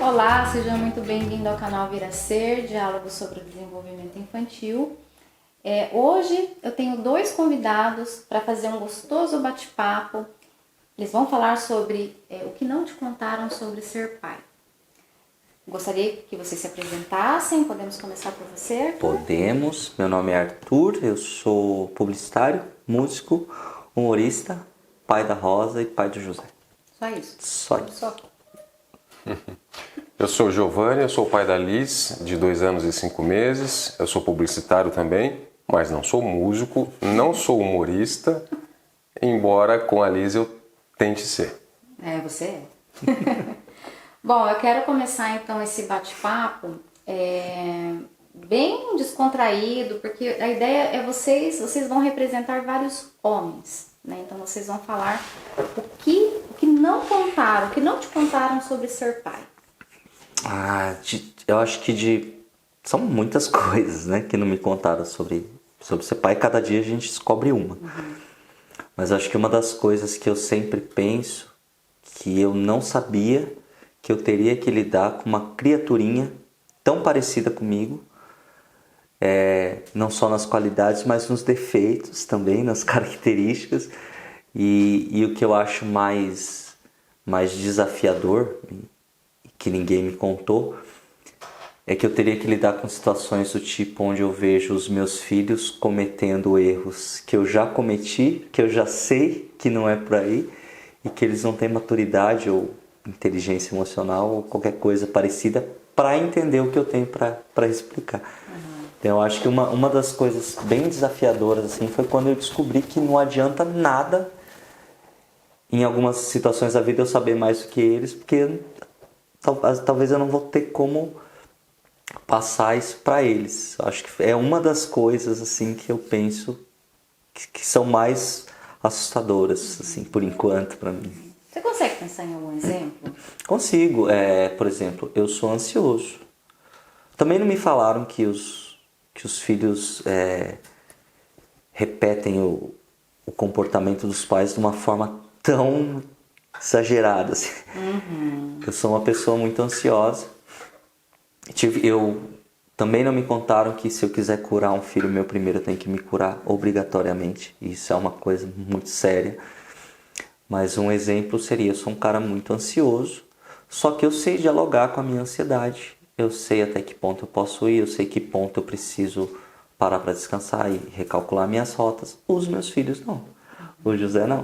Olá, seja muito bem-vindo ao canal Vir a Ser, diálogo sobre o desenvolvimento infantil. Hoje eu tenho dois convidados para fazer um gostoso bate-papo. Eles vão falar sobre o que não te contaram sobre ser pai. Gostaria que vocês se apresentassem, podemos começar por você, Arthur? Podemos, meu nome é Arthur, eu sou publicitário, músico, humorista, pai da Rosa e pai do José. Só isso? Só isso. Só. Eu sou o Giovanni, eu sou o pai da Liz, de 2 anos e 5 meses. Eu sou publicitário também, mas não sou músico, não sou humorista, embora com a Liz eu tente ser. Você é. Bom, eu quero começar então esse bate-papo bem descontraído, porque a ideia é vocês vão representar vários homens, né? Então vocês vão falar o que não contaram, o que não te contaram sobre ser pai. Eu acho que são muitas coisas, né, que não me contaram sobre ser pai. Cada dia a gente descobre uma. Mas acho que uma das coisas que eu sempre penso, que eu não sabia que eu teria que lidar com uma criaturinha tão parecida comigo, não só nas qualidades, mas nos defeitos também, nas características. E o que eu acho mais desafiador, que ninguém me contou, é que eu teria que lidar com situações do tipo onde eu vejo os meus filhos cometendo erros que eu já cometi, que eu já sei que não é por aí, e que eles não têm maturidade ou inteligência emocional ou qualquer coisa parecida para entender o que eu tenho para explicar. Então eu acho que uma das coisas bem desafiadoras assim, foi quando eu descobri que não adianta nada em algumas situações da vida eu saber mais do que eles, porque talvez eu não vou ter como passar isso para eles. Acho que é uma das coisas assim que eu penso que são mais assustadoras, assim, por enquanto, para mim. Você consegue pensar em algum exemplo? Consigo. Por exemplo, eu sou ansioso. Também não me falaram que os filhos repetem o comportamento dos pais de uma forma tão exagerada. Assim. Eu sou uma pessoa muito ansiosa. Também não me contaram que se eu quiser curar um filho meu primeiro, eu tenho que me curar obrigatoriamente. Isso é uma coisa muito séria. Mas um exemplo seria, eu sou um cara muito ansioso, só que eu sei dialogar com a minha ansiedade. Eu sei até que ponto eu posso ir, eu sei que ponto eu preciso parar para descansar e recalcular minhas rotas. Os meus filhos não. O José não.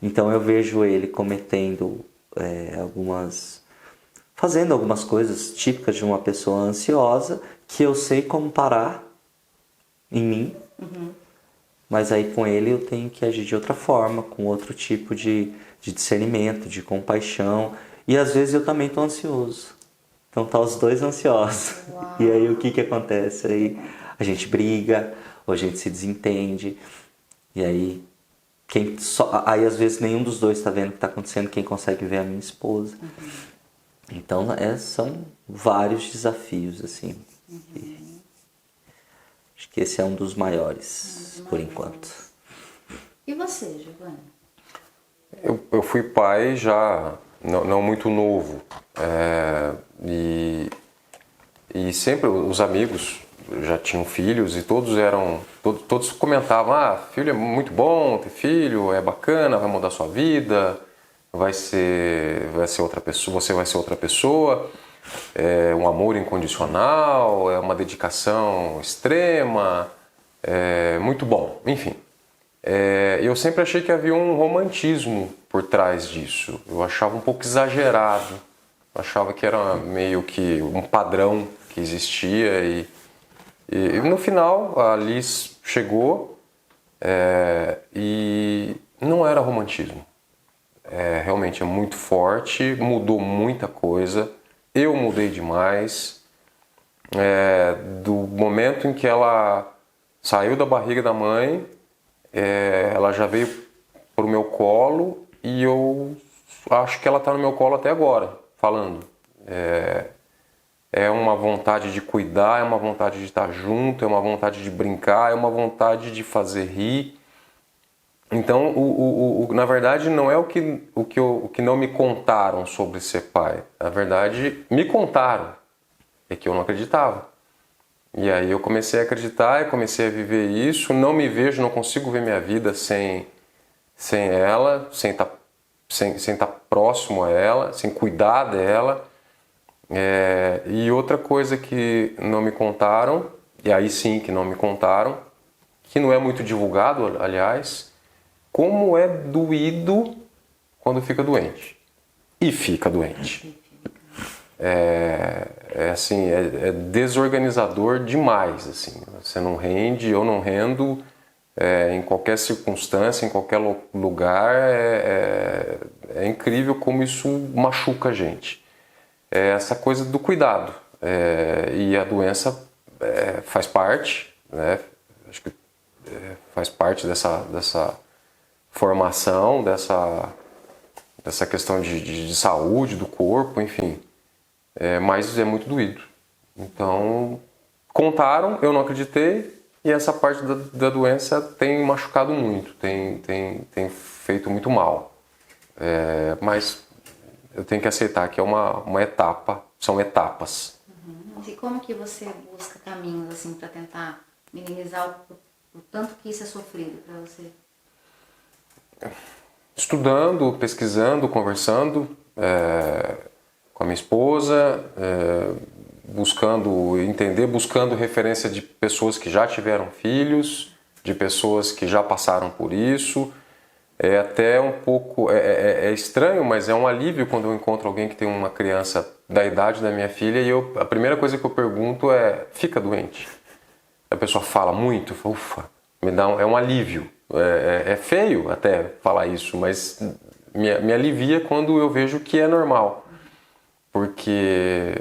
Então eu vejo ele cometendo fazendo algumas coisas típicas de uma pessoa ansiosa, que eu sei como parar em mim. Mas aí com ele eu tenho que agir de outra forma, com outro tipo de discernimento, de compaixão. E às vezes eu também estou ansioso. Então tá os dois ansiosos. Uau. E aí o que acontece? Aí a gente briga, ou a gente se desentende. E aí, aí às vezes nenhum dos dois está vendo o que está acontecendo, quem consegue ver é a minha esposa. Então são vários desafios, assim. Acho que esse é um dos maiores, por enquanto. E você, Giovanni? Eu fui pai já não muito novo. E sempre os amigos já tinham filhos e todos comentavam: filho é muito bom ter filho, é bacana, vai mudar sua vida, vai ser outra pessoa, você vai ser outra pessoa. É um amor incondicional, é uma dedicação extrema, é muito bom, enfim. Eu sempre achei que havia um romantismo por trás disso. Eu achava um pouco exagerado, eu achava que era meio que um padrão que existia e no final a Liz chegou e não era romantismo. Realmente é muito forte, mudou muita coisa. Eu mudei demais. Do momento em que ela saiu da barriga da mãe, ela já veio para o meu colo e eu acho que ela está no meu colo até agora, falando. É uma vontade de cuidar, é uma vontade de estar junto, é uma vontade de brincar, é uma vontade de fazer rir. Então, na verdade, não é o que não me contaram sobre ser pai. Na verdade, me contaram. É que eu não acreditava. E aí eu comecei a acreditar e comecei a viver isso. Não me vejo, não consigo ver minha vida sem ela, sem estar próximo a ela, sem cuidar dela. E outra coisa que não me contaram, e aí sim que não me contaram, que não é muito divulgado, aliás, como é doído quando fica doente. E fica doente. É desorganizador demais, assim. Você não rende, eu não rendo, em qualquer circunstância, em qualquer lugar. É incrível como isso machuca a gente. É essa coisa do cuidado. E a doença faz parte, né? Acho que faz parte dessa formação, dessa questão de saúde do corpo, enfim. Mas é muito doído. Então, contaram, eu não acreditei, e essa parte da doença tem machucado muito, tem feito muito mal. Mas eu tenho que aceitar que é uma etapa, são etapas. E como que você busca caminhos assim para tentar minimizar o tanto que isso é sofrido para você? Estudando, pesquisando, conversando com a minha esposa, buscando entender, buscando referência de pessoas que já tiveram filhos, de pessoas que já passaram por isso. É até um pouco estranho, mas é um alívio quando eu encontro alguém que tem uma criança da idade da minha filha e a primeira coisa que eu pergunto é: fica doente? A pessoa fala muito, eu falo, ufa, é um alívio. É feio até falar isso, mas me alivia quando eu vejo que é normal. Porque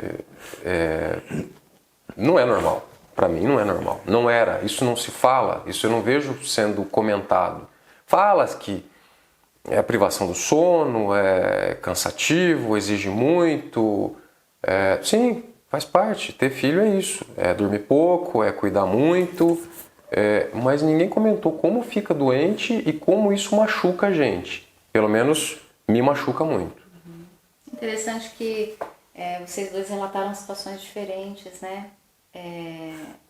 não é normal. Para mim não é normal. Não era. Isso não se fala. Isso eu não vejo sendo comentado. Fala que é a privação do sono, é cansativo, exige muito. Sim, faz parte. Ter filho é isso. É dormir pouco, é cuidar muito. Mas ninguém comentou como fica doente e como isso machuca a gente. Pelo menos me machuca muito. Interessante que vocês dois relataram situações diferentes, né?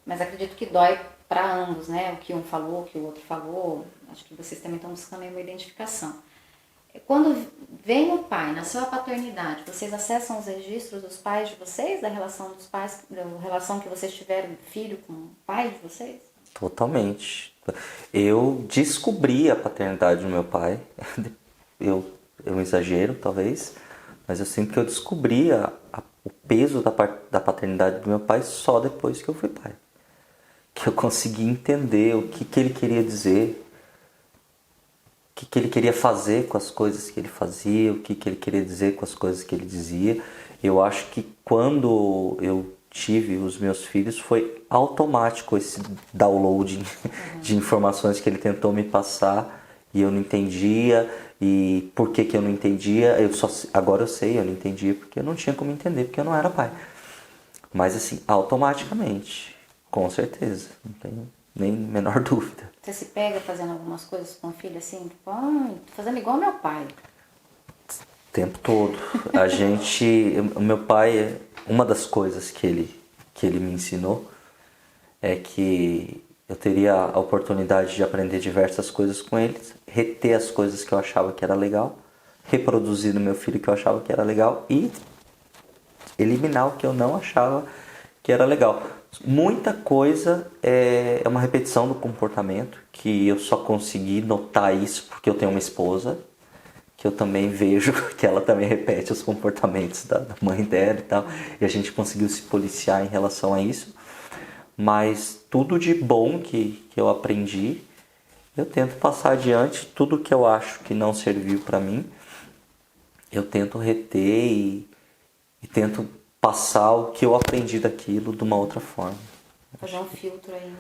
Mas acredito que dói para ambos, né? O que um falou, o que o outro falou. Acho que vocês também estão buscando aí uma identificação. Quando vem o pai, nasceu a paternidade, vocês acessam os registros dos pais de vocês, da relação dos pais, da relação que vocês tiveram filho com o pai de vocês? Totalmente. Eu descobri a paternidade do meu pai. Eu exagero, talvez, mas eu sinto que eu descobri o peso da paternidade do meu pai só depois que eu fui pai. Que eu consegui entender o que ele queria dizer, o que ele queria fazer com as coisas que ele fazia, o que ele queria dizer com as coisas que ele dizia. Eu acho que quando eu tive os meus filhos foi automático esse downloading de informações que ele tentou me passar e eu não entendia. E por que eu não entendia? Agora eu sei, eu não entendia porque eu não tinha como entender, porque eu não era pai. Mas assim, automaticamente, com certeza, não tenho nem a menor dúvida. Você se pega fazendo algumas coisas com o filho assim, tipo, tô fazendo igual meu pai. O tempo todo. O meu pai, uma das coisas que ele me ensinou é que eu teria a oportunidade de aprender diversas coisas com ele, reter as coisas que eu achava que era legal, reproduzir no meu filho o que eu achava que era legal e eliminar o que eu não achava que era legal. Muita coisa é uma repetição do comportamento, que eu só consegui notar isso porque eu tenho uma esposa, que eu também vejo que ela também repete os comportamentos da mãe dela e tal, e a gente conseguiu se policiar em relação a isso. Mas tudo de bom que eu aprendi, eu tento passar adiante. Tudo que eu acho que não serviu para mim, eu tento reter e tento passar o que eu aprendi daquilo de uma outra forma. Fazer um filtro aí,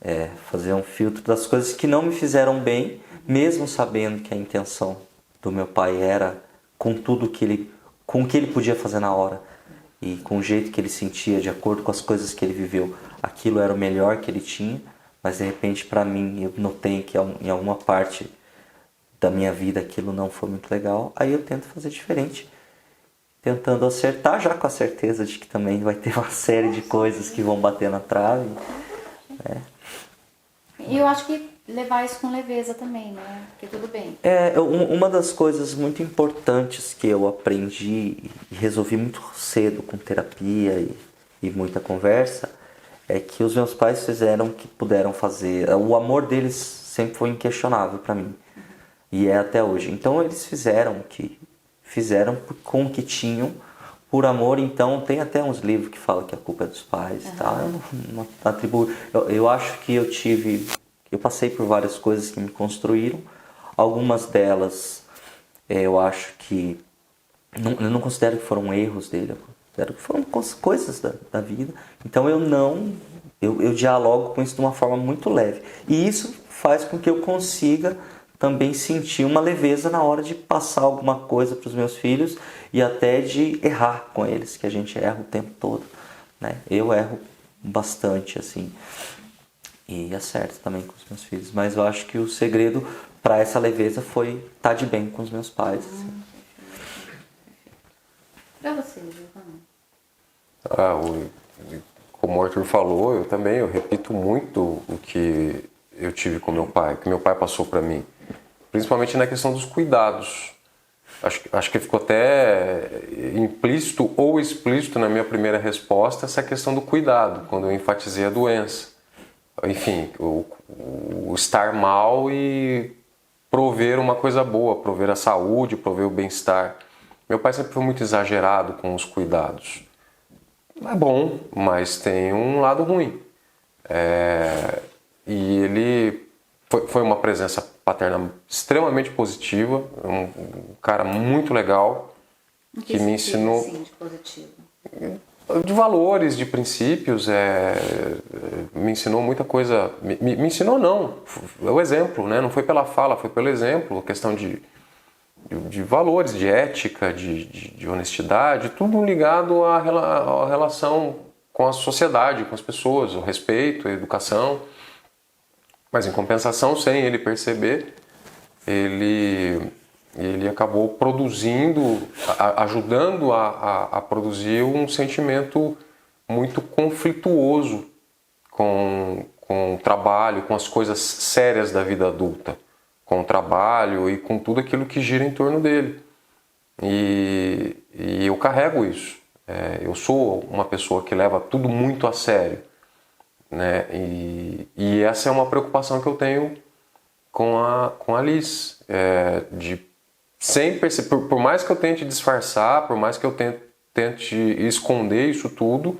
né? Fazer um filtro das coisas que não me fizeram bem, mesmo sabendo que a intenção do meu pai era com tudo com o que ele podia fazer na hora e com o jeito que ele sentia, de acordo com as coisas que ele viveu. Aquilo era o melhor que ele tinha, mas de repente para mim eu notei que em alguma parte da minha vida aquilo não foi muito legal, aí eu tento fazer diferente, tentando acertar, já com a certeza de que também vai ter uma série de coisas que vão bater na trave. E eu acho que levar isso com leveza também, né? Porque tudo bem. Uma das coisas muito importantes que eu aprendi e resolvi muito cedo com terapia e muita conversa é que os meus pais fizeram o que puderam fazer. O amor deles sempre foi inquestionável para mim e é até hoje. Então eles fizeram o que fizeram com o que tinham por amor. Então tem até uns livros que falam que a culpa é dos pais e tal. Eu não atribuo. Eu acho que eu passei por várias coisas que me construíram. Algumas delas eu acho que eu não considero que foram erros dele, eu considero que foram coisas da vida. Então eu dialogo com isso de uma forma muito leve. E isso faz com que eu consiga também sentir uma leveza na hora de passar alguma coisa para os meus filhos e até de errar com eles, que a gente erra o tempo todo, né? Eu erro bastante, assim, e acerto também com os meus filhos. Mas eu acho que o segredo para essa leveza foi estar de bem com os meus pais, assim. Para você, Giovana? Como o Arthur falou, eu repito muito o que eu tive com meu pai, que meu pai passou para mim, principalmente na questão dos cuidados. Acho que ficou até implícito ou explícito na minha primeira resposta essa questão do cuidado, quando eu enfatizei a doença. Enfim, o estar mal e prover uma coisa boa, prover a saúde, prover o bem-estar. Meu pai sempre foi muito exagerado com os cuidados. É bom, mas tem um lado ruim. E ele foi uma presença paterna extremamente positiva, um cara muito legal, que me ensinou assim, de positivo? de valores, de princípios, me ensinou muita coisa. Me ensinou não, é o exemplo, né? Não foi pela fala, foi pelo exemplo, a questão de valores, de ética, de honestidade, tudo ligado à relação com a sociedade, com as pessoas, o respeito, a educação. Mas em compensação, sem ele perceber, ele acabou produzindo, ajudando a produzir um sentimento muito conflituoso com o trabalho, com as coisas sérias da vida adulta, com o trabalho e com tudo aquilo que gira em torno dele. E eu carrego isso. Eu sou uma pessoa que leva tudo muito a sério, né? E essa é uma preocupação que eu tenho com a Liz, sem perceber, por mais que eu tente disfarçar, por mais que eu tente esconder isso tudo,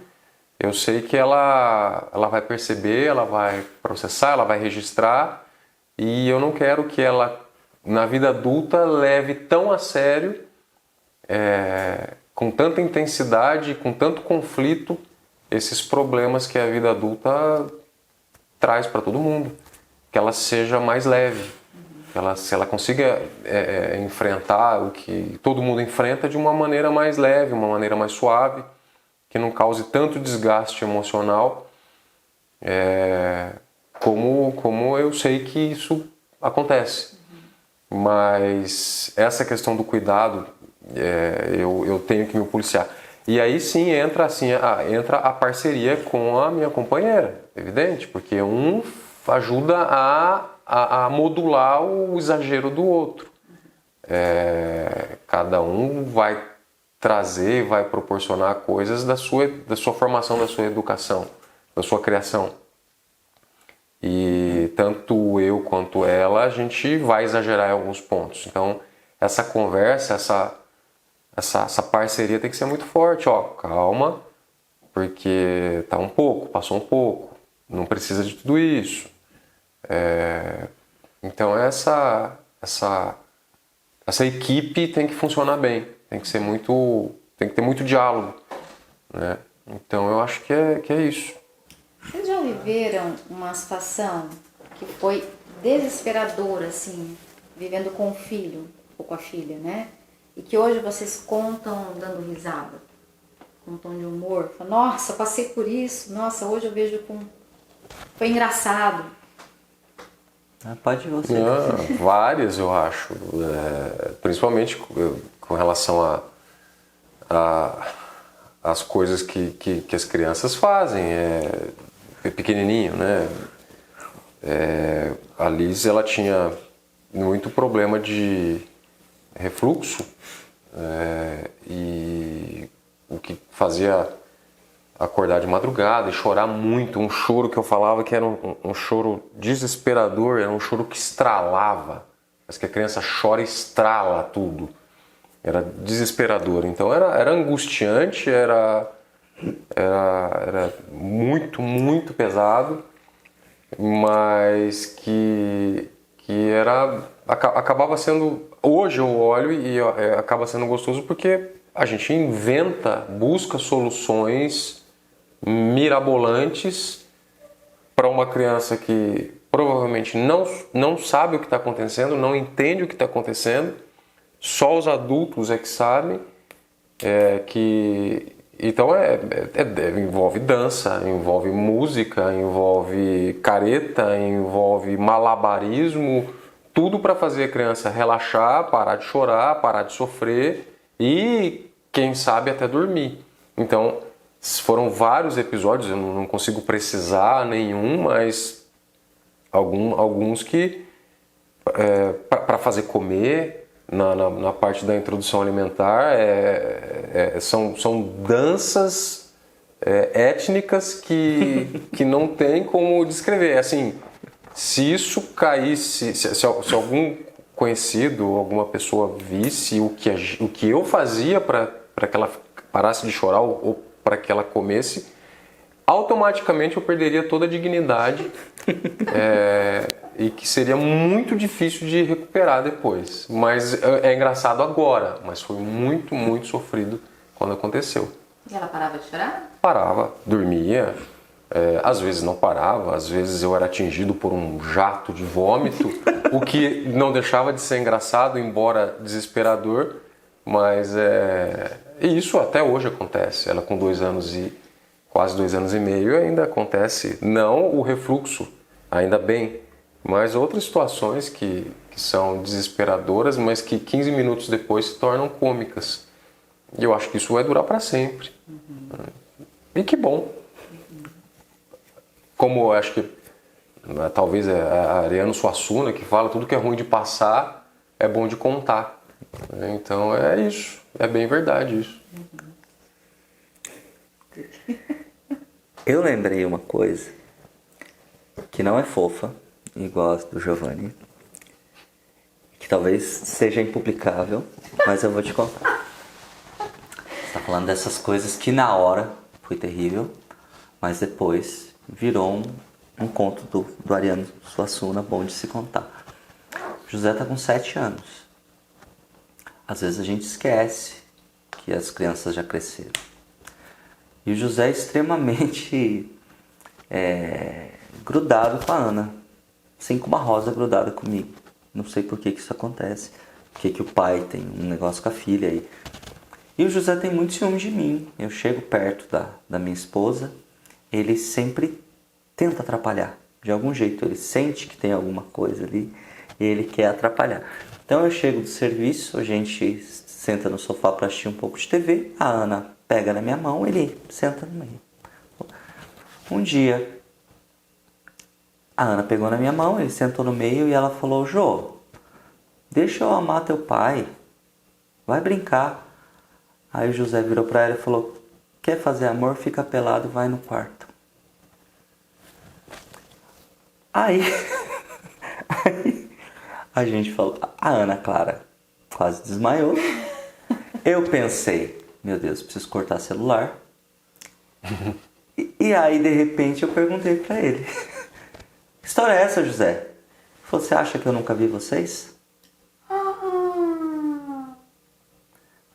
eu sei que ela vai perceber, ela vai processar, ela vai registrar, e eu não quero que ela, na vida adulta, leve tão a sério, com tanta intensidade, com tanto conflito, esses problemas que a vida adulta traz para todo mundo. Que ela seja mais leve, se ela consiga enfrentar o que todo mundo enfrenta de uma maneira mais leve, uma maneira mais suave, que não cause tanto desgaste emocional, como eu sei que isso acontece. Mas essa questão do cuidado, eu tenho que me policiar. E aí sim entra a parceria com a minha companheira, evidente, porque um ajuda a modular o exagero do outro. Cada um vai trazer, vai proporcionar coisas da sua formação, da sua educação, da sua criação. E tanto eu quanto ela, a gente vai exagerar em alguns pontos. Então, essa conversa, essa parceria tem que ser muito forte. Calma, porque passou um pouco, não precisa de tudo isso. Então essa equipe tem que funcionar bem, tem que ter muito diálogo, né? Então eu acho que é isso. Vocês já viveram uma situação que foi desesperadora, assim, vivendo com o filho ou com a filha, né? E que hoje vocês contam dando risada, com um tom de humor, falam, nossa, passei por isso, nossa, hoje eu vejo foi engraçado. Pode você. Várias, eu acho. Principalmente com relação às coisas que as crianças fazem. Pequenininho, né? A Liz, ela tinha muito problema de refluxo, e o que fazia acordar de madrugada e chorar muito, um choro que eu falava que era um choro desesperador, era um choro que estralava, mas que a criança chora e estrala tudo, era desesperador, então era angustiante, era muito, muito pesado, mas que acabava sendo, hoje eu olho e acaba sendo gostoso porque a gente busca soluções mirabolantes para uma criança que provavelmente não sabe o que está acontecendo, não entende o que está acontecendo, só os adultos é que sabem, então envolve dança, envolve música, envolve careta, envolve malabarismo, tudo para fazer a criança relaxar, parar de chorar, parar de sofrer e, quem sabe, até dormir. Então, foram vários episódios, eu não consigo precisar nenhum, mas alguns que, para fazer comer, na parte da introdução alimentar, são danças étnicas que não tem como descrever. Assim, se isso caísse, se algum conhecido, alguma pessoa visse o que eu fazia para que ela parasse de chorar ou para que ela comesse, automaticamente eu perderia toda a dignidade e que seria muito difícil de recuperar depois. Mas é engraçado agora, mas foi muito, muito sofrido quando aconteceu. E ela parava de chorar? Parava, dormia, às vezes não parava, às vezes eu era atingido por um jato de vômito, o que não deixava de ser engraçado, embora desesperador, mas e isso até hoje acontece. Ela com 2 anos e quase 2 anos e meio ainda acontece, não o refluxo, ainda bem, mas outras situações que são desesperadoras, mas que 15 minutos depois se tornam cômicas. E eu acho que isso vai durar para sempre. E que bom. Como eu acho que talvez a Ariano Suassuna que fala, tudo que é ruim de passar é bom de contar. Então é isso, é bem verdade isso. Eu lembrei uma coisa que não é fofa, igual a do Giovanni, que talvez seja impublicável, mas eu vou te contar. Você está falando dessas coisas que na hora foi terrível, mas depois virou um conto do Ariano Suassuna bom de se contar. José está com 7 anos. Às vezes a gente esquece que as crianças já cresceram. E o José é extremamente grudado com a Ana. Assim como a Rosa grudada comigo. Não sei por que isso acontece. Por que o pai tem um negócio com a filha aí. E o José tem muito ciúme de mim. Eu chego perto da minha esposa, ele sempre tenta atrapalhar. De algum jeito, ele sente que tem alguma coisa ali e ele quer atrapalhar. Então eu chego do serviço, a gente senta no sofá para assistir um pouco de TV, a Ana pega na minha mão, ele senta no meio. Um dia, a Ana pegou na minha mão, ele sentou no meio e ela falou: Jô, deixa eu amar teu pai, vai brincar. Aí o José virou para ela e falou: quer fazer amor, fica pelado e vai no quarto. Aí a gente falou, a Ana Clara quase desmaiou. Eu pensei, meu Deus, preciso cortar celular. E aí, de repente, eu perguntei pra ele: que história é essa, José? Você acha que eu nunca vi vocês?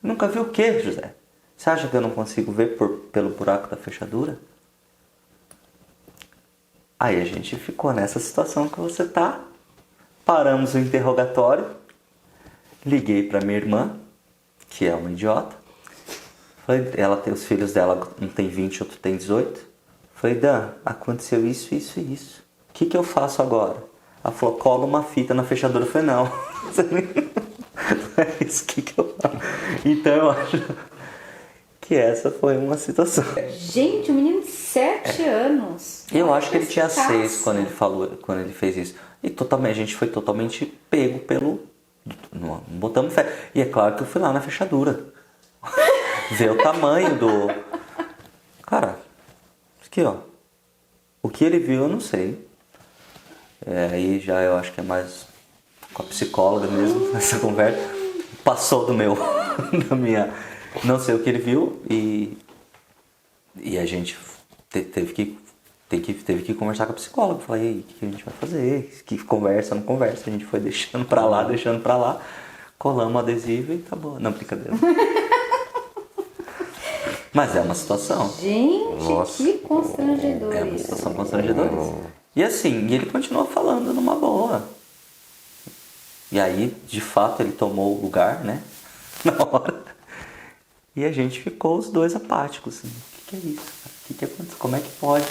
Nunca vi o quê, José? Você acha que eu não consigo ver pelo buraco da fechadura? Aí a gente ficou nessa situação que você tá. Paramos o interrogatório. Liguei pra minha irmã, que é uma idiota. Falei, ela tem os filhos dela, um tem 20, outro tem 18. Falei, Dan, aconteceu isso, isso e isso. O que eu faço agora? Ela falou, cola uma fita na fechadura. Eu falei, não. Não é isso que eu falo. Então eu acho que essa foi uma situação. Gente, um menino de 7 anos. Eu acho que ele tinha Perspicácia. 6 quando ele fez isso. E totalmente, a gente foi totalmente pego pelo... Não botamos fé. E é claro que eu fui lá na fechadura. Ver o tamanho do... Cara, aqui ó. O que ele viu eu não sei. Aí já eu acho que é mais com a psicóloga mesmo, nessa conversa. Passou do meu... da minha... Não sei o que ele viu e a gente teve que conversar com a psicóloga. Falei, e aí, o que a gente vai fazer? Que conversa, não conversa. A gente foi deixando pra lá, colamos o adesivo e tá bom. Não, brincadeira. Mas é uma situação. Gente, Nossa. que constrangedor É uma isso. situação constrangedora. E assim, ele continuou falando numa boa. E aí, de fato, ele tomou o lugar, né? Na hora. E a gente ficou os dois apáticos. Assim. O que é isso? O que aconteceu? Como é que pode?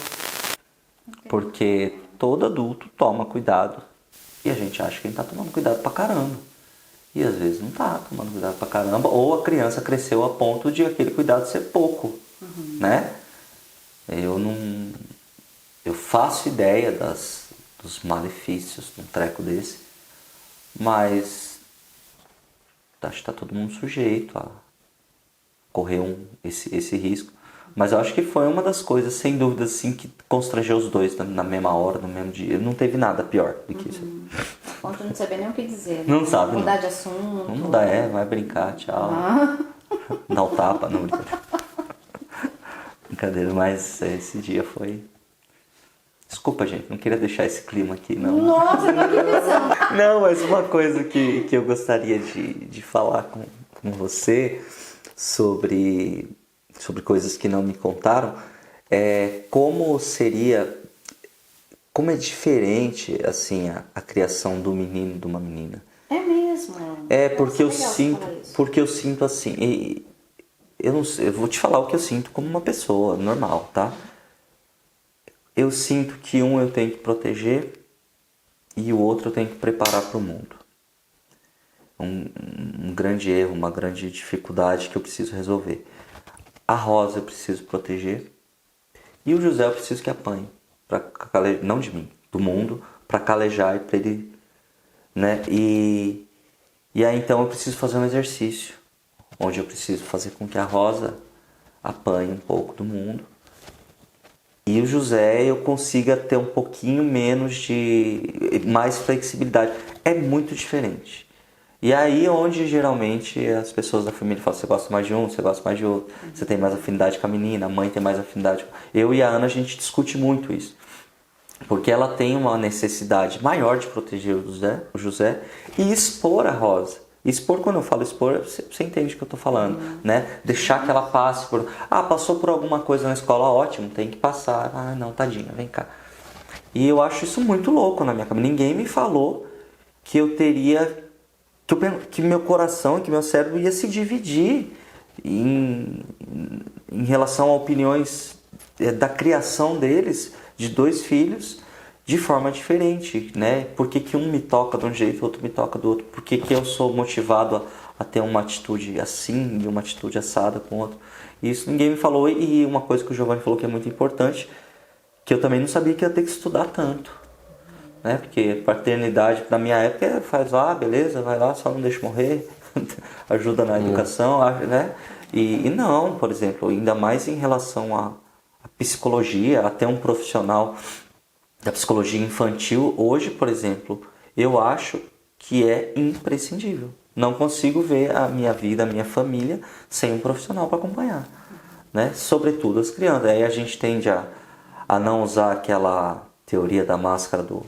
Porque todo adulto toma cuidado. E a gente acha que ele tá tomando cuidado pra caramba. E às vezes não tá tomando cuidado pra caramba. Ou a criança cresceu a ponto de aquele cuidado ser pouco. Né? Eu faço ideia dos malefícios de um treco desse. Mas acho que tá todo mundo sujeito a correr esse risco. Mas eu acho que foi uma das coisas, sem dúvida, assim, que constrangeu os dois na mesma hora, no mesmo dia. Não teve nada pior do que isso. A ponto de não saber nem o que dizer. Né? Não sabe, Mudar não. de assunto. Não dá, vai brincar, tchau. Dá o tapa, não, brincadeira. Brincadeira, mas esse dia foi... Desculpa, gente, não queria deixar esse clima aqui, não. Nossa, eu tô aqui pensando. Não, mas uma coisa que eu gostaria de falar com você sobre coisas que não me contaram é como é diferente assim a criação do menino e de uma menina. É mesmo. Porque Nossa, legal falar isso. eu sinto assim, e eu não sei, eu vou te falar o que eu sinto como uma pessoa normal, tá? Eu sinto que um eu tenho que proteger e o outro eu tenho que preparar para o mundo. Um grande erro, uma grande dificuldade que eu preciso resolver. A Rosa eu preciso proteger e o José eu preciso que apanhe, não de mim, do mundo, para calejar e para ele, né? E aí então eu preciso fazer um exercício onde eu preciso fazer com que a Rosa apanhe um pouco do mundo e o José eu consiga ter um pouquinho mais flexibilidade. É muito diferente. E aí onde geralmente as pessoas da família falam, você gosta mais de um, você gosta mais de outro, você tem mais afinidade com a menina, a mãe tem mais afinidade. Eu e a Ana a gente discute muito isso. Porque ela tem uma necessidade maior de proteger o José e expor a Rosa. Expor, quando eu falo expor, você entende o que eu estou falando, né? Deixar que ela passe por... passou por alguma coisa na escola, ótimo, tem que passar. Não, tadinha, vem cá. E eu acho isso muito louco na minha cabeça. Ninguém me falou que eu teria... que meu coração e que meu cérebro ia se dividir em relação a opiniões da criação deles, de 2 filhos, de forma diferente, né? Por que um me toca de um jeito e outro me toca do outro? Por que eu sou motivado a ter uma atitude assim e uma atitude assada com o outro? Isso ninguém me falou. E uma coisa que o Giovanni falou que é muito importante, que eu também não sabia que ia ter que estudar tanto. Né? Porque paternidade, na minha época, faz beleza, vai lá, só não deixa morrer, ajuda na educação, né? E não, por exemplo, ainda mais em relação à psicologia, até um profissional da psicologia infantil, hoje, por exemplo, eu acho que é imprescindível. Não consigo ver a minha vida, a minha família, sem um profissional para acompanhar, né? Sobretudo as crianças. Aí a gente tende a não usar aquela teoria da máscara do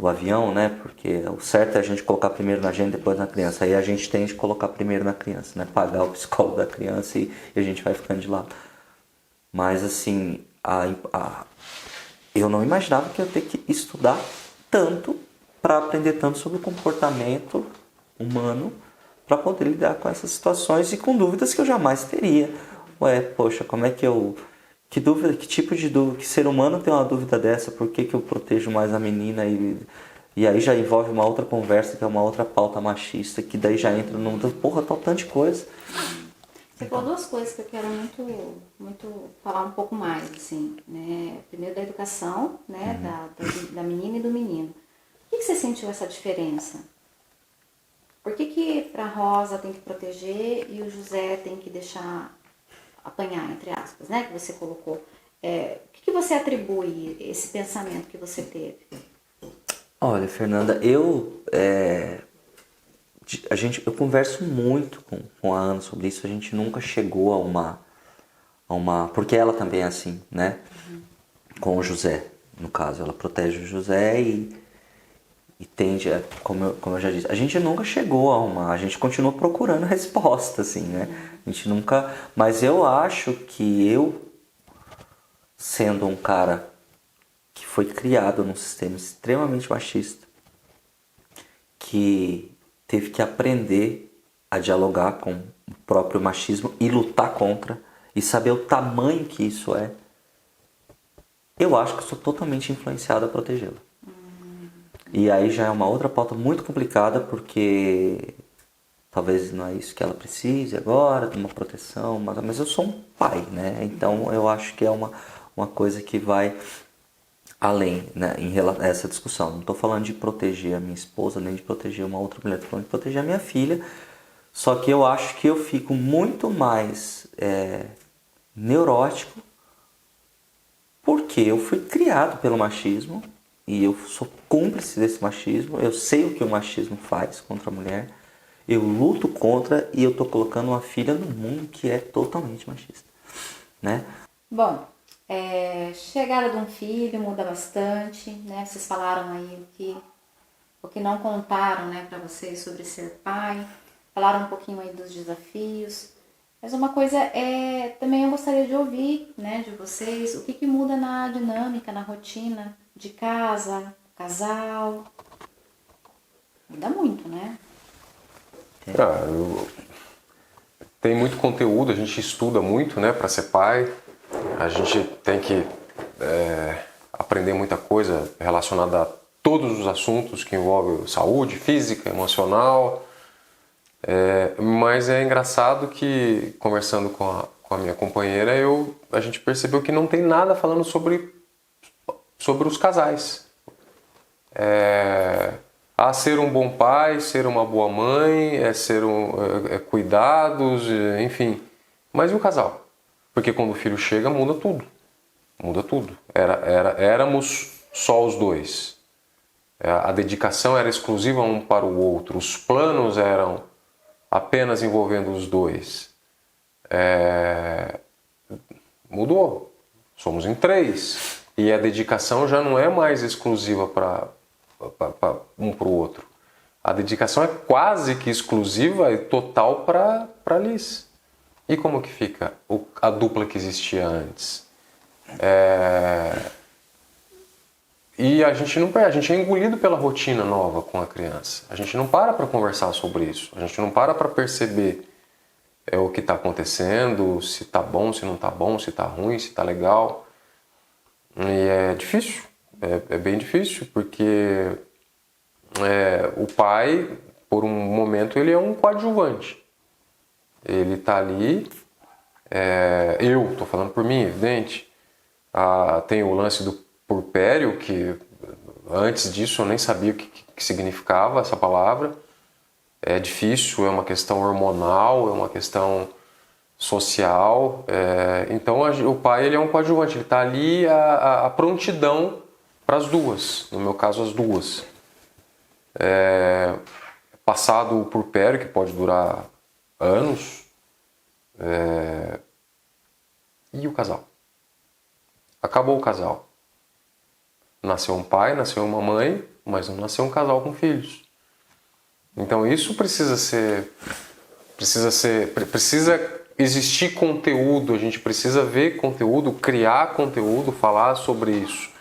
avião, né? Porque o certo é a gente colocar primeiro na gente, depois na criança. Aí a gente tende a colocar primeiro na criança, né? Pagar o psicólogo da criança e a gente vai ficando de lado. Mas assim, eu não imaginava que eu ia ter que estudar tanto para aprender tanto sobre o comportamento humano para poder lidar com essas situações e com dúvidas que eu jamais teria. Poxa, como é que eu Que dúvida, que tipo de dúvida, que ser humano tem uma dúvida dessa? Por que que eu protejo mais a menina? E aí já envolve uma outra conversa, que é uma outra pauta machista, que daí já entra num... Porra, tá tanto de coisa. Você falou duas coisas que eu quero muito falar um pouco mais, assim, né? Primeiro da educação, né? Da menina e do menino. Por que você sentiu essa diferença? Por que pra Rosa tem que proteger e o José tem que deixar apanhar, entre aspas, né? Que você colocou. O que você atribui esse pensamento que você teve? Olha, Fernanda, eu converso muito com a Ana sobre isso. A gente nunca chegou a uma... Porque ela também é assim, né? Com o José, no caso. Ela protege o José e tende, como eu já disse, a gente nunca chegou a uma... A gente continua procurando resposta, assim, né? A gente nunca... Mas eu acho que eu, sendo um cara que foi criado num sistema extremamente machista, que teve que aprender a dialogar com o próprio machismo e lutar contra, e saber o tamanho que isso é, eu acho que eu sou totalmente influenciado a protegê-la. E aí já é uma outra pauta muito complicada, porque talvez não é isso que ela precise agora, de uma proteção, mas eu sou um pai, né? Então eu acho que é uma coisa que vai além, né, em relação a essa discussão. Não estou falando de proteger a minha esposa, nem de proteger uma outra mulher, estou falando de proteger a minha filha. Só que eu acho que eu fico muito mais neurótico porque eu fui criado pelo machismo e eu sou cúmplice desse machismo. Eu sei o que o machismo faz contra a mulher. Eu luto contra e eu estou colocando uma filha no mundo que é totalmente machista, né? Bom, chegada de um filho muda bastante, né? Vocês falaram aí o que não contaram, né, para vocês sobre ser pai. Falaram um pouquinho aí dos desafios. Mas uma coisa também eu gostaria de ouvir, né, de vocês, o que muda na dinâmica, na rotina de casa, casal. Muda muito, né? Tem muito conteúdo, a gente estuda muito, né, para ser pai. A gente tem que aprender muita coisa relacionada a todos os assuntos que envolvem saúde física, emocional. Mas é engraçado que, conversando com a minha companheira, a gente percebeu que não tem nada falando sobre os casais. Ser um bom pai, ser uma boa mãe, cuidados, enfim. Mas e o casal? Porque quando o filho chega, muda tudo. Muda tudo. Éramos só os dois. A dedicação era exclusiva um para o outro. Os planos eram apenas envolvendo os dois. Mudou. Somos em 3. E a dedicação já não é mais exclusiva para um para o outro. A dedicação é quase que exclusiva e total para Liz. E como que fica a dupla que existia antes? E a gente é engolido pela rotina nova com a criança. A gente não para conversar sobre isso. A gente não para perceber o que está acontecendo, se está bom, se não está bom, se está ruim, se está legal. E é difícil. É bem difícil, porque o pai, por um momento, ele é um coadjuvante. Ele está ali, eu estou falando por mim, evidente. Tem o lance do purpério, que antes disso eu nem sabia o que significava essa palavra. É difícil, é uma questão hormonal, é uma questão social. Então o pai, ele é um coadjuvante, ele está ali a prontidão para as duas, no meu caso as duas. Passado o purpério, que pode durar anos, e o casal? Acabou o casal. Nasceu um pai, nasceu uma mãe, mas não nasceu um casal com filhos. Então isso precisa existir conteúdo, a gente precisa ver conteúdo, criar conteúdo, falar sobre isso.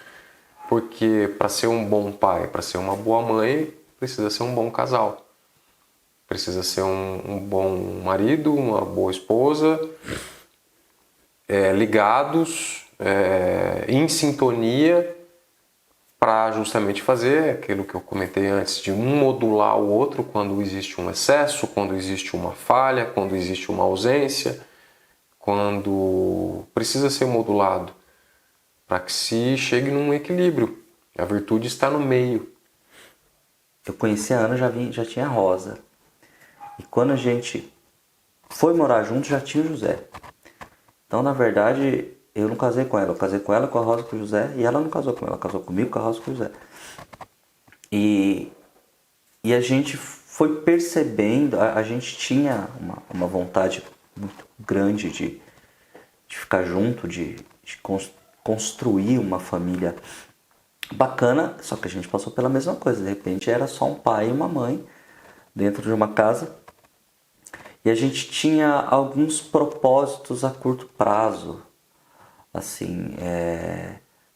Porque para ser um bom pai, para ser uma boa mãe, precisa ser um bom casal. Precisa ser um bom marido, uma boa esposa. ligados, em sintonia, para justamente fazer aquilo que eu comentei antes, de um modular o outro quando existe um excesso, quando existe uma falha, quando existe uma ausência, quando precisa ser modulado, para que se chegue num equilíbrio. A virtude está no meio. Eu conheci a Ana, já tinha a Rosa. E quando a gente foi morar junto, já tinha o José. Então, na verdade, eu não casei com ela. Eu casei com ela, com a Rosa, com o José. E ela não casou com ela. Ela casou comigo, com a Rosa, com o José. E a gente foi percebendo, a gente tinha uma vontade muito grande de ficar junto, de construir uma família bacana, só que a gente passou pela mesma coisa. De repente era só um pai e uma mãe dentro de uma casa. E a gente tinha alguns propósitos a curto prazo. Assim,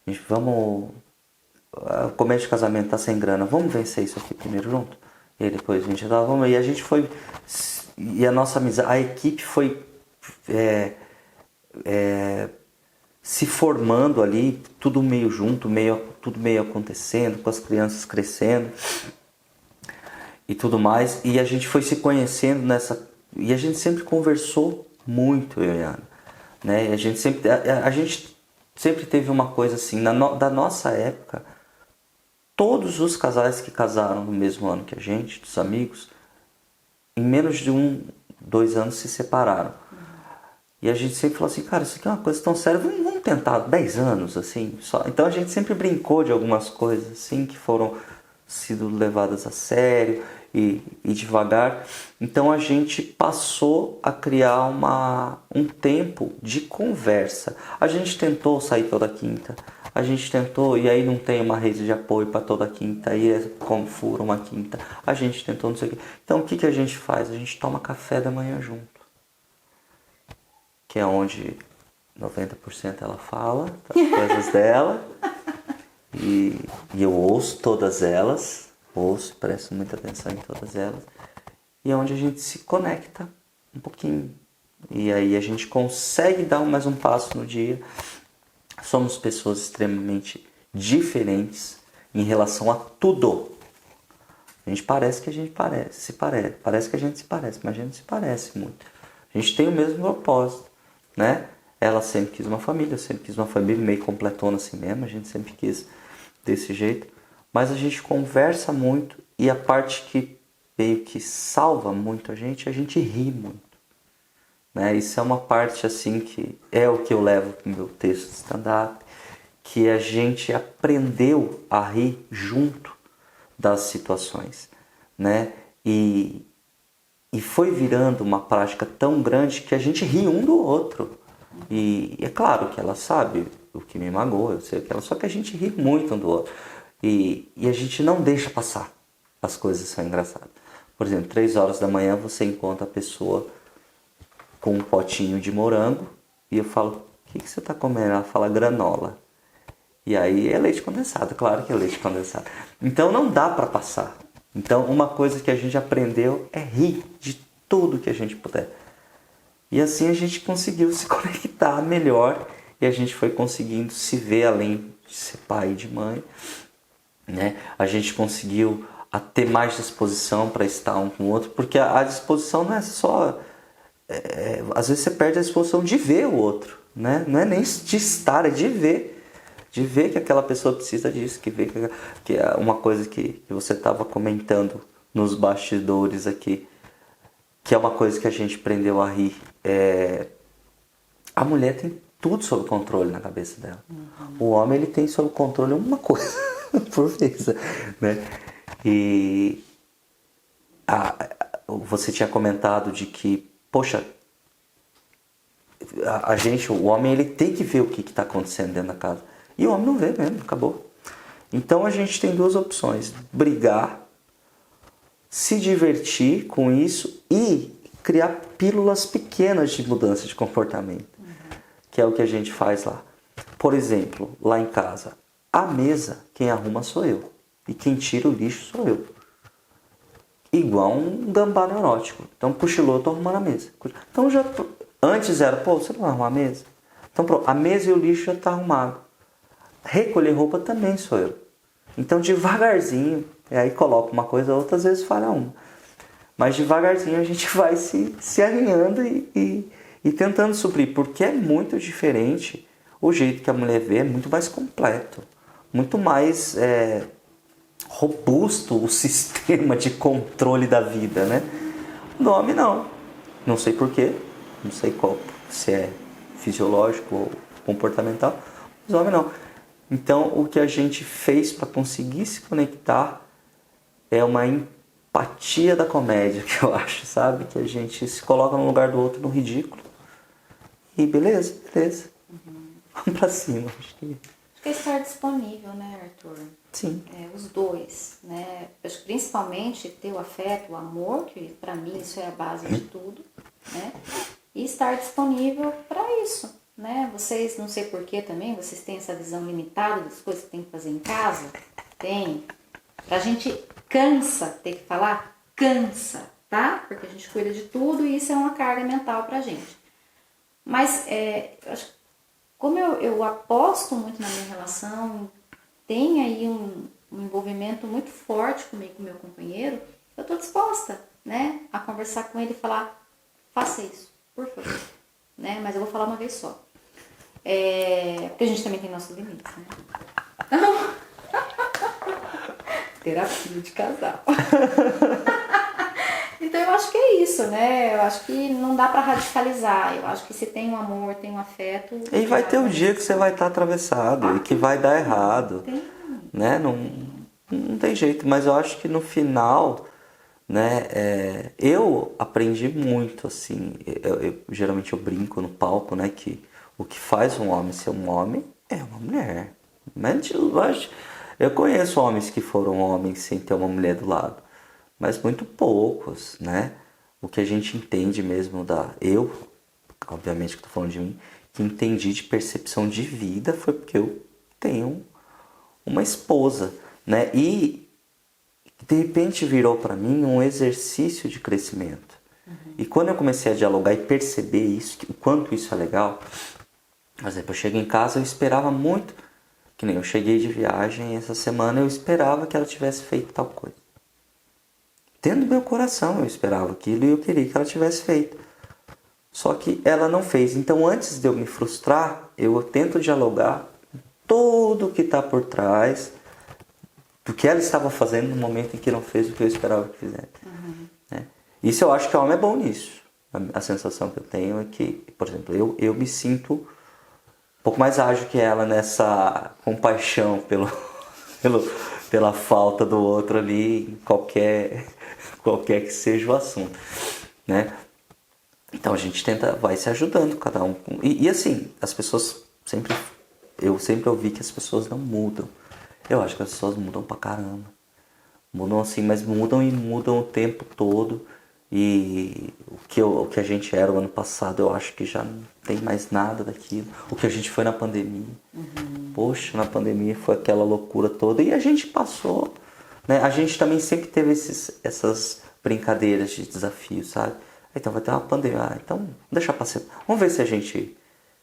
a gente, vamos... O começo de casamento tá sem grana, vamos vencer isso aqui primeiro junto? E aí depois a gente vamos... E a gente foi... E a nossa amizade, a equipe foi se formando ali, tudo meio junto, tudo meio acontecendo, com as crianças crescendo e tudo mais. E a gente foi se conhecendo nessa... E a gente sempre conversou muito, eu e a Ana, né? E a gente sempre teve uma coisa assim, da nossa época, todos os casais que casaram no mesmo ano que a gente, dos amigos, em menos de 2 anos se separaram. E a gente sempre falou assim, cara, isso aqui é uma coisa tão séria, vamos tentar 10 anos, assim, só. Então a gente sempre brincou de algumas coisas, assim, que foram sido levadas a sério e devagar. Então a gente passou a criar um tempo de conversa. A gente tentou sair toda quinta, a gente tentou, e aí não tem uma rede de apoio para toda quinta, aí é como fura uma quinta. A gente tentou, não sei o quê. Então o que a gente faz? A gente toma café da manhã junto. Que é onde 90% ela fala das coisas dela. E eu ouço todas elas. Presto muita atenção em todas elas. E é onde a gente se conecta um pouquinho. E aí a gente consegue dar mais um passo no dia. Somos pessoas extremamente diferentes em relação a tudo. A gente parece que a gente parece que a gente se parece, mas a gente se parece muito. A gente tem o mesmo propósito, né? Ela sempre quis uma família, eu sempre quis uma família meio completona assim mesmo, a gente sempre quis desse jeito. Mas a gente conversa muito e a parte que meio que salva muito a gente ri muito. Né? Isso é uma parte assim que é o que eu levo para o meu texto de stand-up, que a gente aprendeu a rir junto das situações, né? E foi virando uma prática tão grande que a gente ri um do outro. E é claro que ela sabe o que me magoa, eu sei o que ela, só que a gente ri muito um do outro. E a gente não deixa passar. As coisas são engraçadas. Por exemplo, 3 horas da manhã você encontra a pessoa com um potinho de morango e eu falo, o que você está comendo? Ela fala granola. E aí é leite condensado, claro que é leite condensado. Então não dá para passar. Então uma coisa que a gente aprendeu é rir de tudo que a gente puder. E assim a gente conseguiu se conectar melhor e a gente foi conseguindo se ver além de ser pai e de mãe. Né? A gente conseguiu ter mais disposição para estar um com o outro, porque a disposição não é só... às vezes você perde a disposição de ver o outro, né? Não é nem de estar, é de ver que aquela pessoa precisa disso, que é uma coisa que você estava comentando nos bastidores aqui, que é uma coisa que a gente aprendeu a rir. A mulher tem tudo sob controle na cabeça dela. O homem ele tem sob controle uma coisa por vez, né? E você tinha comentado de que, poxa, o homem ele tem que ver o que está acontecendo dentro da casa. E o homem não vê mesmo, acabou. Então a gente tem 2 opções: brigar, se divertir com isso e criar pílulas pequenas de mudança de comportamento, que é o que a gente faz lá. Por exemplo, lá em casa, a mesa, quem arruma sou eu. E quem tira o lixo sou eu. Igual um gambá neurótico. Então, cochilou, eu tô arrumando a mesa. Então, antes era, você não vai arrumar a mesa? Então pronto, a mesa e o lixo já tá arrumado. Recolher roupa também sou eu. Então devagarzinho, e aí coloca uma coisa, outras vezes falha uma. Mas devagarzinho a gente vai se alinhando e tentando suprir, porque é muito diferente. O jeito que a mulher vê é muito mais completo, muito mais robusto o sistema de controle da vida, né? Do homem não. Não sei porquê, não sei qual, se é fisiológico ou comportamental, mas o homem não. Então o que a gente fez para conseguir se conectar é uma empatia da comédia, que eu acho, sabe? Que a gente se coloca no lugar do outro no ridículo. E beleza. Vamos pra cima. Acho que estar disponível, né, Arthur? sim. Os dois, né? Acho que principalmente ter o afeto, o amor, que para mim isso é a base de tudo, né? E estar disponível para isso, né? Vocês, não sei porquê também, vocês têm essa visão limitada das coisas que tem que fazer em casa? Tem. A gente cansa ter que falar? Cansa, tá? Porque a gente cuida de tudo e isso é uma carga mental pra gente. Mas, acho que como eu aposto muito na minha relação, tem aí um envolvimento muito forte comigo e com o meu companheiro, eu estou disposta, né, a conversar com ele e falar, faça isso, por favor. Né? Mas eu vou falar uma vez só. Porque a gente também tem nossos limites, né? Então, terapia de casal. Então eu acho que é isso, né? Eu acho que não dá pra radicalizar. Eu acho que se tem um amor, tem um afeto... E vai ter um dia que você vai estar atravessado e que vai dar errado. Tem. Né? Não tem jeito, mas eu acho que no final, né, eu aprendi muito, assim, geralmente eu brinco no palco, né, que o que faz um homem ser um homem é uma mulher. Mas eu conheço homens que foram homens sem ter uma mulher do lado, mas muito poucos, né? O que a gente entende mesmo eu, obviamente que estou falando de mim, que entendi de percepção de vida foi porque eu tenho uma esposa, né? E de repente virou para mim um exercício de crescimento. E quando eu comecei a dialogar e perceber isso, o quanto isso é legal, por exemplo, eu cheguei em casa, eu esperava muito, que nem eu cheguei de viagem essa semana, eu esperava que ela tivesse feito tal coisa. Dentro do meu coração eu esperava aquilo e eu queria que ela tivesse feito. Só que ela não fez. Então antes de eu me frustrar, eu tento dialogar tudo que está por trás do que ela estava fazendo no momento em que não fez o que eu esperava que fizesse. Né? Isso eu acho que o homem é bom nisso. A sensação que eu tenho é que, por exemplo, eu me sinto um pouco mais ágil que ela nessa compaixão pela falta do outro ali, em qualquer que seja o assunto. Né? Então a gente vai se ajudando, cada um. E assim, as pessoas eu sempre ouvi que as pessoas não mudam. Eu acho que as pessoas mudam pra caramba. Mudam assim, mas mudam o tempo todo. E o que a gente era o ano passado, eu acho que já não tem mais nada daquilo. O que a gente foi na pandemia. Poxa, na pandemia foi aquela loucura toda. E a gente passou. Né? A gente também sempre teve essas brincadeiras de desafio, sabe? Então vai ter uma pandemia. Então, deixa passar. Vamos ver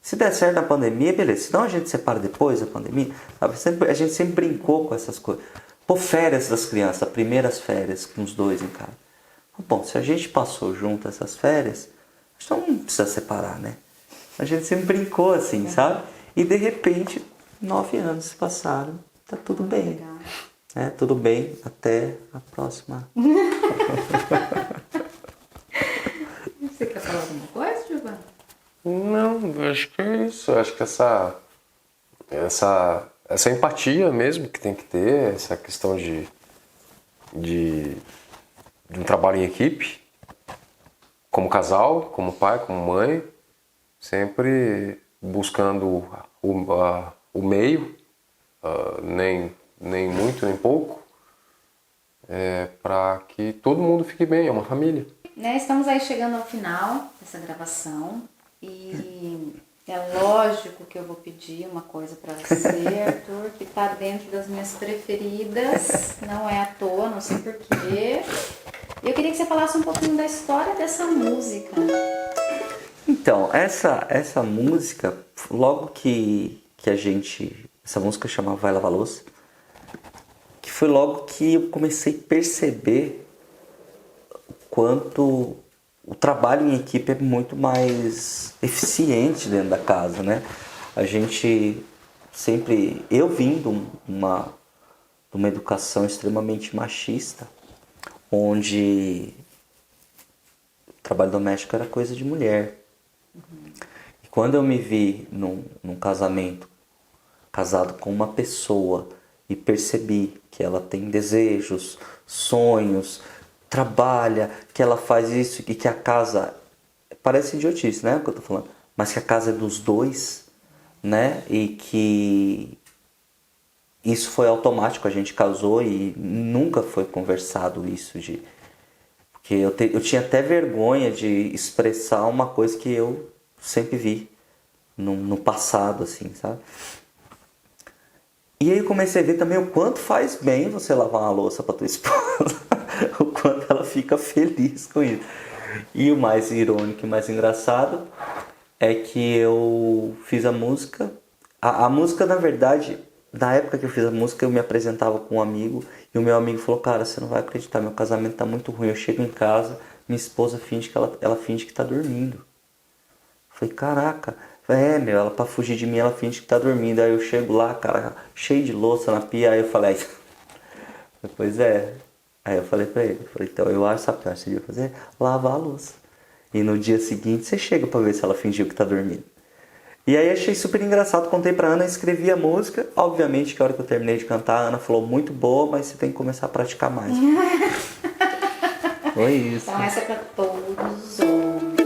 se der certo na pandemia, beleza. Senão a gente separa depois da pandemia. Sabe? A gente sempre brincou com essas coisas. Pô, férias das crianças, primeiras férias com os dois em casa. Bom, se a gente passou junto essas férias, então não precisa separar, né? A gente sempre brincou assim, sabe? E de repente, 9 anos se passaram. Tá tudo bem. Tudo bem, até a próxima. Você quer falar alguma coisa, Giovanni? Não, eu acho que é isso. Eu acho que essa empatia mesmo que tem que ter, essa questão de um trabalho em equipe, como casal, como pai, como mãe, sempre buscando o meio, nem muito, nem pouco, para que todo mundo fique bem, é uma família. Né, estamos aí chegando ao final dessa gravação e é lógico que eu vou pedir uma coisa para você, Arthur, que está dentro das minhas preferidas, não é à toa, não sei porquê. Eu queria que você falasse um pouquinho da história dessa música. Então, essa música, logo que a gente... Essa música chama Vai Lavar Louça, que foi logo que eu comecei a perceber o quanto o trabalho em equipe é muito mais eficiente dentro da casa, né? A gente sempre... Eu vim de uma educação extremamente machista, onde o trabalho doméstico era coisa de mulher. E quando eu me vi num casamento, casado com uma pessoa, e percebi que ela tem desejos, sonhos, trabalha, que ela faz isso e que a casa... Parece idiotice, né, o que eu tô falando? Mas que a casa é dos dois, né? E que isso foi automático, a gente casou e nunca foi conversado isso de... Porque eu tinha até vergonha de expressar uma coisa que eu sempre vi no passado, assim, sabe? E aí eu comecei a ver também o quanto faz bem você lavar uma louça pra tua esposa. O quanto ela fica feliz com isso. E o mais irônico e mais engraçado é que eu fiz a música. A música, na verdade, na época que eu fiz a música, eu me apresentava com um amigo. E o meu amigo falou, cara, você não vai acreditar, meu casamento tá muito ruim. Eu chego em casa, minha esposa finge que ela finge que tá dormindo. Eu falei, caraca, ela pra fugir de mim, ela finge que tá dormindo. Aí eu chego lá, cara, cheio de louça na pia. Aí eu falei, pois é. Aí eu falei pra ele, então eu acho, sabe o que você devia fazer? Lavar a louça. E no dia seguinte você chega pra ver se ela fingiu que tá dormindo. E aí achei super engraçado, contei pra Ana, escrevi a música. Obviamente que a hora que eu terminei de cantar, a Ana falou, muito boa, mas você tem que começar a praticar mais. Foi isso. Então essa é pra todos os homens.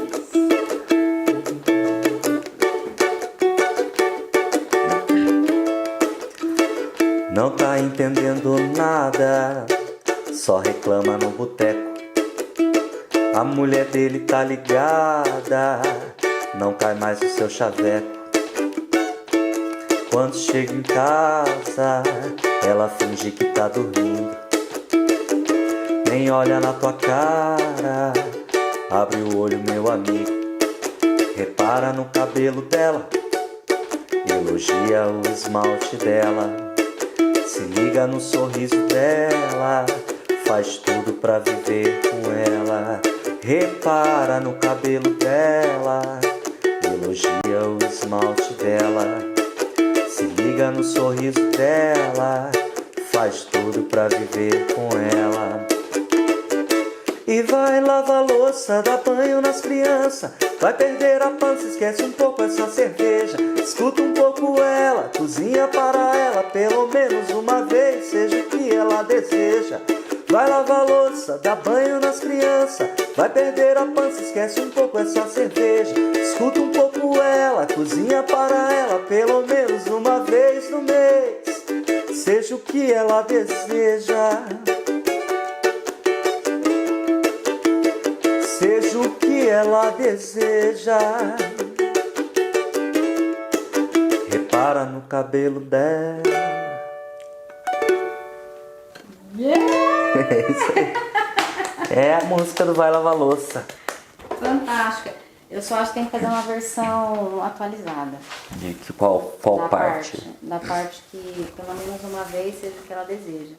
Não tá entendendo nada, só reclama no boteco. A mulher dele tá ligada, não cai mais o seu chaveco. Quando chega em casa, ela finge que tá dormindo. Nem olha na tua cara, abre o olho, meu amigo. Repara no cabelo dela, elogia o esmalte dela. Se liga no sorriso dela, faz tudo pra viver com ela. Repara no cabelo dela, elogia o esmalte dela. Se liga no sorriso dela, faz tudo pra viver com ela. E vai lavar louça, dá banho nas crianças. Vai perder a pança, esquece um pouco essa cerveja. Escuta um pouco ela, cozinha para ela. Pelo menos uma vez, seja o que ela deseja. Vai lavar louça, dá banho nas crianças. Vai perder a pança, esquece um pouco essa cerveja. Escuta um pouco ela, cozinha para ela. Pelo menos uma vez no mês, seja o que ela deseja. Seja o que ela deseja. Repara no cabelo dela. É isso aí. É a música do Vai Lavar Louça. Fantástica. Eu só acho que tem que fazer uma versão atualizada. De que qual Da parte? Da parte que pelo menos uma vez seja o que ela deseja.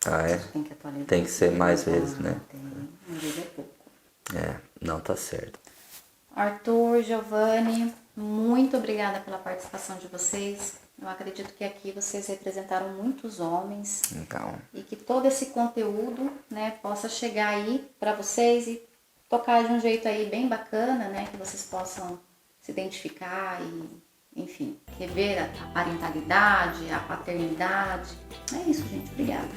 Ah, é? Tem que atualizar. Tem que ser mais vezes, né? Tem. Um dia é pouco. É, não tá certo. Arthur, Giovanni, muito obrigada pela participação de vocês. Eu acredito que aqui vocês representaram muitos homens. Então, E que todo esse conteúdo, né, possa chegar aí para vocês e tocar de um jeito aí bem bacana, né, que vocês possam se identificar e, enfim, rever a parentalidade, a paternidade. É isso, gente. Obrigada.